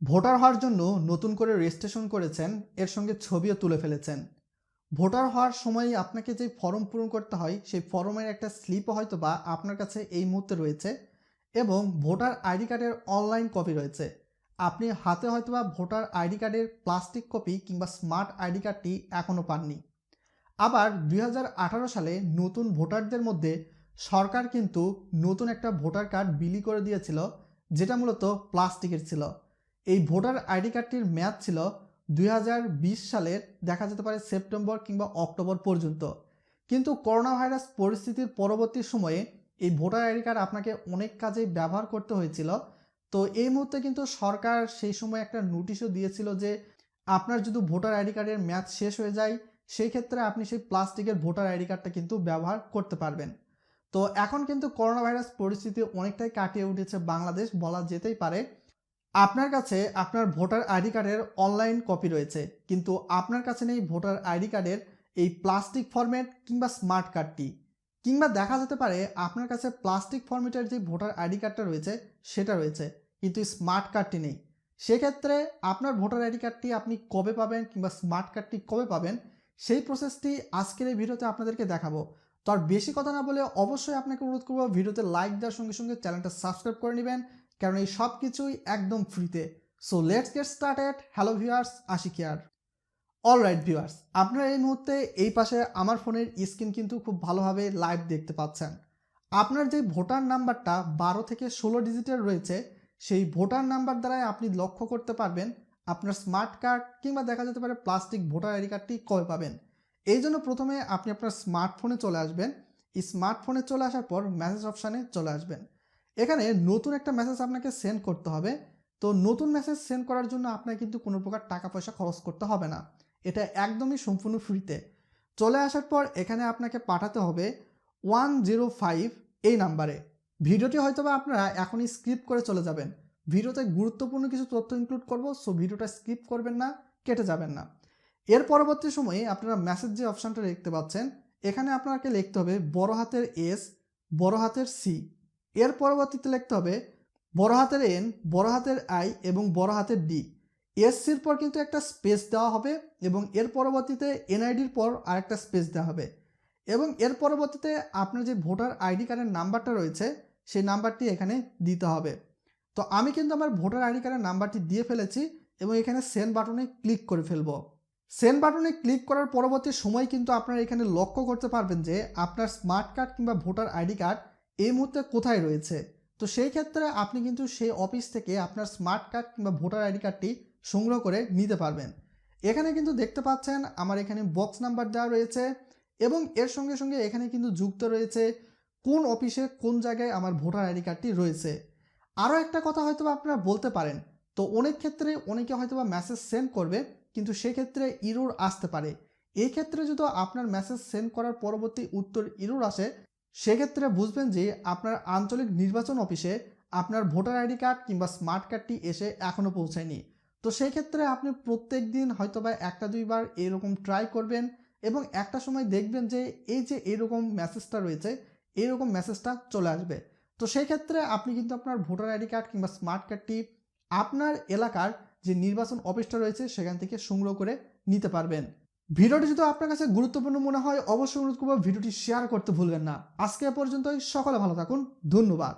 Voter হওয়ার জন্য নতুন করে রেজিস্ট্রেশন করেছেন, এর সঙ্গে ছবিও তুলে ফেলেছেন। ভোটার হওয়ার সময় আপনাকে যে ফর্ম পূরণ করতে হয় সেই ফর্মের একটা স্লিপও হয়তো বা আপনার কাছে এই মুহূর্তে রয়েছে এবং ভোটার আইডি কার্ডের অনলাইন কপি রয়েছে। আপনি হাতে হয়তো বা ভোটার আইডি কার্ডের প্লাস্টিক কপি কিংবা স্মার্ট আইডি কার্ডটি এখনও পাননি। আবার ২০১৮ সালে নতুন ভোটারদের মধ্যে সরকার কিন্তু নতুন একটা ভোটার কার্ড বিলি করে দিয়েছিল, যেটা মূলত প্লাস্টিকের ছিল। এই ভোটার আইডি কার্ডটির মেয়াদ ছিল ২০২০ সালের দেখা যেতে পারে সেপ্টেম্বর কিংবা অক্টোবর পর্যন্ত। কিন্তু করোনা ভাইরাস পরিস্থিতির পরবর্তী সময়ে এই ভোটার আইডি কার্ড আপনাকে অনেক কাজেই ব্যবহার করতে হয়েছিল। তো এই মুহূর্তে কিন্তু সরকার সেই সময় একটা নোটিশও দিয়েছিল যে আপনার যদি ভোটার আইডি কার্ডের মেয়াদ শেষ হয়ে যায় সেই ক্ষেত্রে আপনি সেই প্লাস্টিকের ভোটার আইডি কার্ডটা কিন্তু ব্যবহার করতে পারবেন। তো এখন কিন্তু করোনা ভাইরাস পরিস্থিতি অনেকটাই কাটিয়ে উঠেছে বাংলাদেশ বলা যেতেই পারে। আপনার কাছে আপনার ভোটার আইডি কার্ডের অনলাইন কপি রয়েছে, কিন্তু আপনার কাছে নেই ভোটার আইডি কার্ডের এই প্লাস্টিক ফরম্যাট কিংবা স্মার্ট কার্ডটি, কিংবা দেখা যেতে পারে আপনার কাছে প্লাস্টিক ফরম্যাটের যে ভোটার আইডি কার্ডটা রয়েছে সেটা রয়েছে, কিন্তু স্মার্ট কার্ডটি নেই। সেক্ষেত্রে আপনার ভোটার আইডি কার্ডটি আপনি কবে পাবেন কিংবা স্মার্ট কার্ডটি কবে পাবেন সেই প্রসেসটি আজকের এই ভিডিওতে আপনাদেরকে দেখাবো। তো আর বেশি কথা না বলে অবশ্যই আপনাকে অনুরোধ করবো ভিডিওতে লাইক দেওয়ার সঙ্গে সঙ্গে চ্যানেলটা সাবস্ক্রাইব করে নেবেন, কারণ এই সব কিছুই একদম ফ্রিতে। So let's get started. Hello viewers, Ashiq here. Alright viewers, আপনারা এই মুহূর্তে এই পাশে আমার ফোনের স্ক্রিন কিন্তু খুব ভালোভাবে লাইভ দেখতে পাচ্ছেন। আপনার যে ভোটার নাম্বারটা ১২ থেকে ১৬ ডিজিটের রয়েছে সেই ভোটার নাম্বার দ্বারাই আপনি লক্ষ্য করতে পারবেন আপনার স্মার্ট কার্ড কিংবা দেখা যেতে পারে প্লাস্টিক ভোটার আইডি কার্ডটি কবে পাবেন। এই জন্য প্রথমে আপনি আপনার স্মার্টফোনে চলে আসবেন। এই স্মার্টফোনে চলে আসার পর মেসেজ অপশানে চলে আসবেন। এখানে নতুন একটা মেসেজ আপনাকে সেন্ড করতে হবে। তো নতুন মেসেজ সেন্ড করার জন্য আপনাকে কিন্তু কোনো প্রকার টাকা পয়সা খরচ করতে হবে না, এটা একদমই সম্পূর্ণ ফ্রিতে। চলে আসার পর এখানে আপনাকে পাঠাতে হবে 105 এই নাম্বারে। ভিডিওটি হয়তো বা আপনারা এখনই স্কিপ করে চলে যাবেন। ভিডিওতে গুরুত্বপূর্ণ কিছু তথ্য ইনক্লুড করব, সো ভিডিওটা স্কিপ করবেন না, কেটে যাবেন না। এর পরবর্তী সময়ে আপনারা মেসেজ যে অপশানটা দেখতে পাচ্ছেন এখানে আপনাকে লিখতে হবে বড় হাতের এস, বড় হাতের সি। এর পরবর্তীতে লিখতে হবে বড় হাতের এন, বড় হাতের আই এবং বড় হাতের ডি। এসসির পর কিন্তু একটা স্পেস দেওয়া হবে এবং এর পরবর্তীতে এনআইডির পর আরেকটা স্পেস দেওয়া হবে এবং এর পরবর্তীতে আপনার যে ভোটার আইডি কার্ডের নাম্বারটা রয়েছে সেই নাম্বারটি এখানে দিতে হবে। তো আমি কিন্তু আমার ভোটার আইডি কার্ডের নাম্বারটি দিয়ে ফেলেছি এবং এখানে সেন্ড বাটনে ক্লিক করে ফেলবো। সেন্ড বাটনে ক্লিক করার পরবর্তী সময় কিন্তু আপনারা এখানে লক্ষ্য করতে পারবেন যে আপনার স্মার্ট কার্ড কিংবা ভোটার আইডি কার্ড এই মুহূর্তে কোথায় রয়েছে। তো সেই ক্ষেত্রে আপনি কিন্তু সেই অফিস থেকে আপনার স্মার্ট কার্ড কিংবা ভোটার আইডি কার্ডটি সংগ্রহ করে নিতে পারবেন। এখানে কিন্তু দেখতে পাচ্ছেন আমার এখানে বক্স নাম্বার দেওয়া রয়েছে এবং এর সঙ্গে সঙ্গে এখানে কিন্তু যুক্ত রয়েছে কোন অফিসে কোন জায়গায় আমার ভোটার আইডি কার্ডটি রয়েছে। আরও একটা কথা হয়তো আপনারা বলতে পারেন, তো অনেক ক্ষেত্রে অনেকে হয়তো বা মেসেজ সেন্ড করবে কিন্তু সেক্ষেত্রে ইরর আসতে পারে। এই ক্ষেত্রে যদি আপনার মেসেজ সেন্ড করার পরবর্তী উত্তর ইরর আসে সেক্ষেত্রে বুঝবেন যে আপনার আঞ্চলিক নির্বাচন অফিসে আপনার ভোটার আইডি কার্ড কিংবা স্মার্ট কার্ডটি এসে এখনও পৌঁছায়নি। তো সেই ক্ষেত্রে আপনি প্রত্যেক দিন হয়তো বা একটা দুইবার এরকম ট্রাই করবেন এবং একটা সময় দেখবেন যে এই যে এরকম মেসেজটা রয়েছে এইরকম মেসেজটা চলে আসবে। তো সেই ক্ষেত্রে আপনি কিন্তু আপনার ভোটার আইডি কার্ড কিংবা স্মার্ট কার্ডটি আপনার এলাকার যে নির্বাচন অফিসটা রয়েছে সেখান থেকে সংগ্রহ করে নিতে পারবেন। ভিডিওটি যদি আপনার কাছে গুরুত্বপূর্ণ মনে হয় অবশ্যই অনুরোধ করব ভিডিওটি শেয়ার করতে ভুলবেন না। আজকে এ পর্যন্তই, সকলে ভালো থাকুন, ধন্যবাদ।